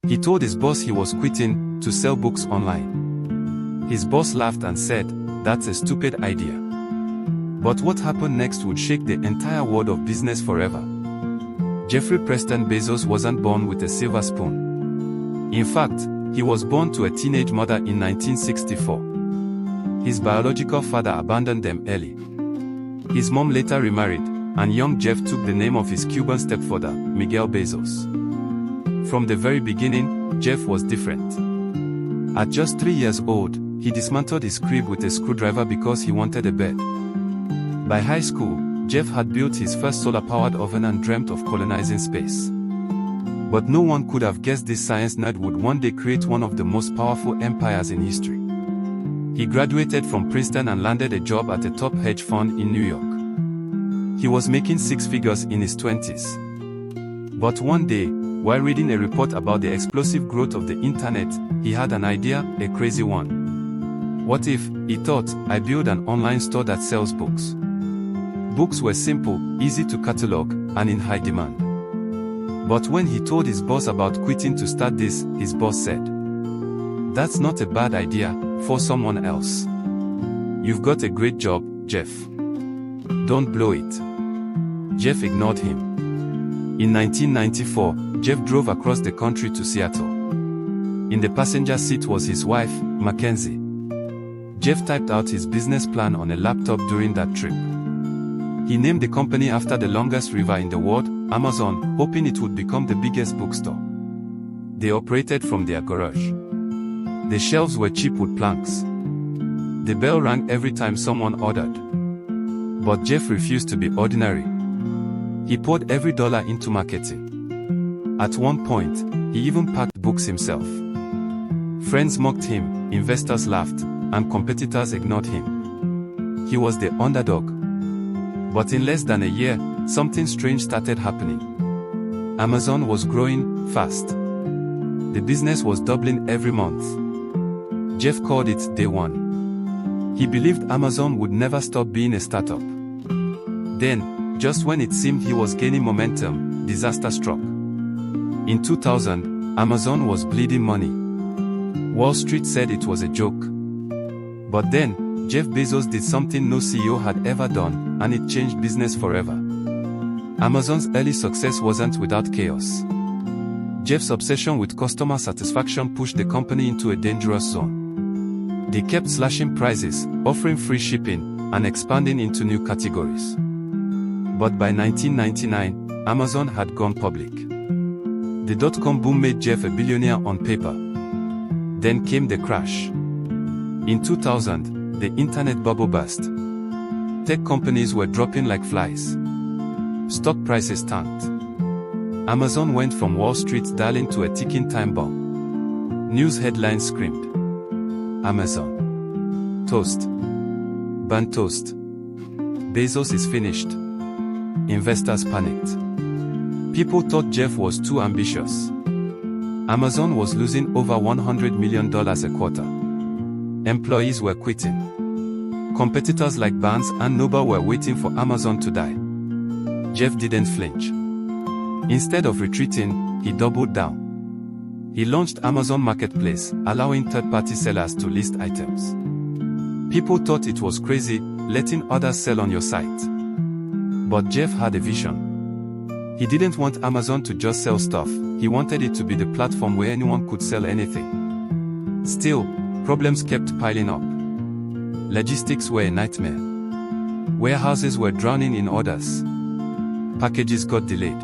He told his boss he was quitting to sell books online. His boss laughed and said, "That's a stupid idea." But what happened next would shake the entire world of business forever. Jeffrey Preston Bezos wasn't born with a silver spoon. In fact, he was born to a teenage mother in 1964. His biological father abandoned them early. His mom later remarried, and young Jeff took the name of his Cuban stepfather, Miguel Bezos. From the very beginning, Jeff was different. At just 3 years old, he dismantled his crib with a screwdriver because he wanted a bed. By high school, Jeff had built his first solar-powered oven and dreamt of colonizing space. But no one could have guessed this science nerd would one day create one of the most powerful empires in history. He graduated from Princeton and landed a job at a top hedge fund in New York. He was making six figures in his 20s. But one day, while reading a report about the explosive growth of the internet, he had an idea, a crazy one. What if, he thought, I build an online store that sells books? Books were simple, easy to catalog, and in high demand. But when he told his boss about quitting to start this, his boss said, "That's not a bad idea, for someone else. You've got a great job, Jeff. Don't blow it." Jeff ignored him. In 1994, Jeff drove across the country to Seattle. In the passenger seat was his wife, Mackenzie. Jeff typed out his business plan on a laptop during that trip. He named the company after the longest river in the world, Amazon, hoping it would become the biggest bookstore. They operated from their garage. The shelves were cheap wood planks. The bell rang every time someone ordered. But Jeff refused to be ordinary. He poured every dollar into marketing. At one point, he even packed books himself. Friends mocked him, investors laughed, and competitors ignored him. He was the underdog. But in less than a year, something strange started happening. Amazon was growing fast. The business was doubling every month. Jeff called it day one. He believed Amazon would never stop being a startup. Then, just when it seemed he was gaining momentum, disaster struck. In 2000, Amazon was bleeding money. Wall Street said it was a joke. But then, Jeff Bezos did something no CEO had ever done, and it changed business forever. Amazon's early success wasn't without chaos. Jeff's obsession with customer satisfaction pushed the company into a dangerous zone. They kept slashing prices, offering free shipping, and expanding into new categories. But by 1999, Amazon had gone public. The dot-com boom made Jeff a billionaire on paper. Then came the crash. In 2000, the internet bubble burst. Tech companies were dropping like flies. Stock prices tanked. Amazon went from Wall Street's darling to a ticking time bomb. News headlines screamed, "Amazon. Toast. Burnt toast. Bezos is finished." Investors panicked. People thought Jeff was too ambitious. Amazon was losing over $100 million a quarter. Employees were quitting. Competitors like Barnes and Noble were waiting for Amazon to die. Jeff didn't flinch. Instead of retreating, he doubled down. He launched Amazon Marketplace, allowing third-party sellers to list items. People thought it was crazy, letting others sell on your site. But Jeff had a vision. He didn't want Amazon to just sell stuff, he wanted it to be the platform where anyone could sell anything. Still, problems kept piling up. Logistics were a nightmare. Warehouses were drowning in orders. Packages got delayed.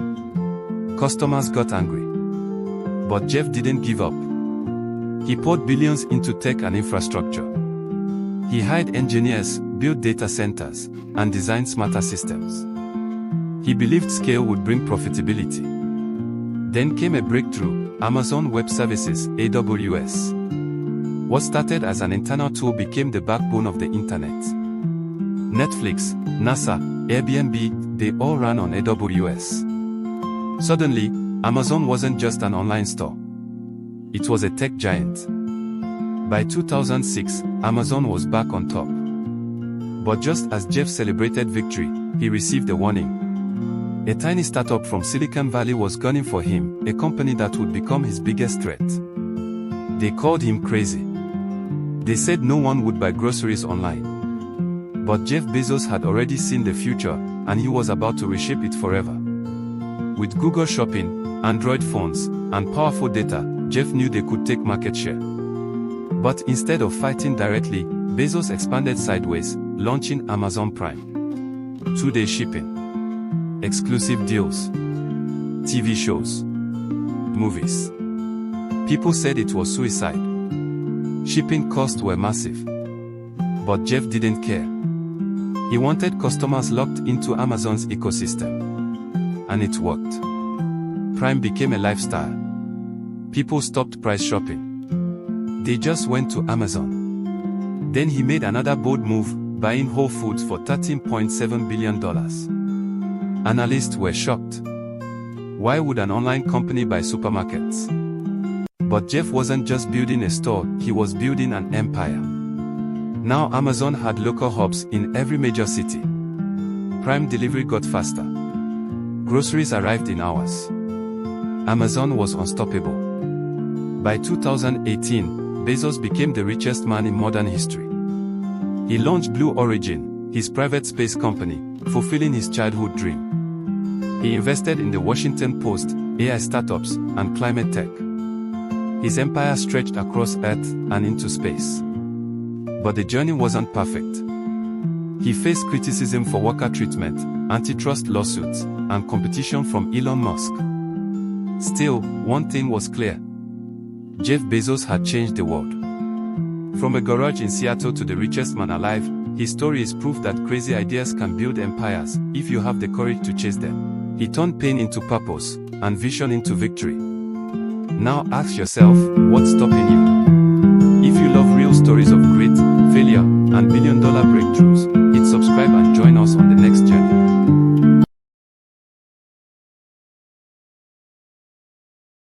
Customers got angry. But Jeff didn't give up. He poured billions into tech and infrastructure. He hired engineers, built data centers, and designed smarter systems. He believed scale would bring profitability. Then came a breakthrough, Amazon Web Services, AWS. What started as an internal tool became the backbone of the internet. Netflix, NASA, Airbnb, they all ran on AWS. Suddenly, Amazon wasn't just an online store. It was a tech giant. By 2006, Amazon was back on top. But just as Jeff celebrated victory, he received a warning. A tiny startup from Silicon Valley was gunning for him, a company that would become his biggest threat. They called him crazy. They said no one would buy groceries online. But Jeff Bezos had already seen the future, and he was about to reshape it forever. With Google Shopping, Android phones, and powerful data, Jeff knew they could take market share. But instead of fighting directly, Bezos expanded sideways, launching Amazon Prime. 2-day shipping, exclusive deals, TV shows, movies. People said it was suicide. Shipping costs were massive. But Jeff didn't care. He wanted customers locked into Amazon's ecosystem. And it worked. Prime became a lifestyle. People stopped price shopping. They just went to Amazon. Then he made another bold move, buying Whole Foods for $13.7 billion. Analysts were shocked. Why would an online company buy supermarkets? But Jeff wasn't just building a store, he was building an empire. Now Amazon had local hubs in every major city. Prime delivery got faster. Groceries arrived in hours. Amazon was unstoppable. By 2018, Bezos became the richest man in modern history. He launched Blue Origin, his private space company, fulfilling his childhood dream. He invested in the Washington Post, AI startups, and climate tech. His empire stretched across Earth and into space. But the journey wasn't perfect. He faced criticism for worker treatment, antitrust lawsuits, and competition from Elon Musk. Still, one thing was clear. Jeff Bezos had changed the world. From a garage in Seattle to the richest man alive, his story is proof that crazy ideas can build empires, if you have the courage to chase them. He turned pain into purpose, and vision into victory. Now ask yourself, what's stopping you?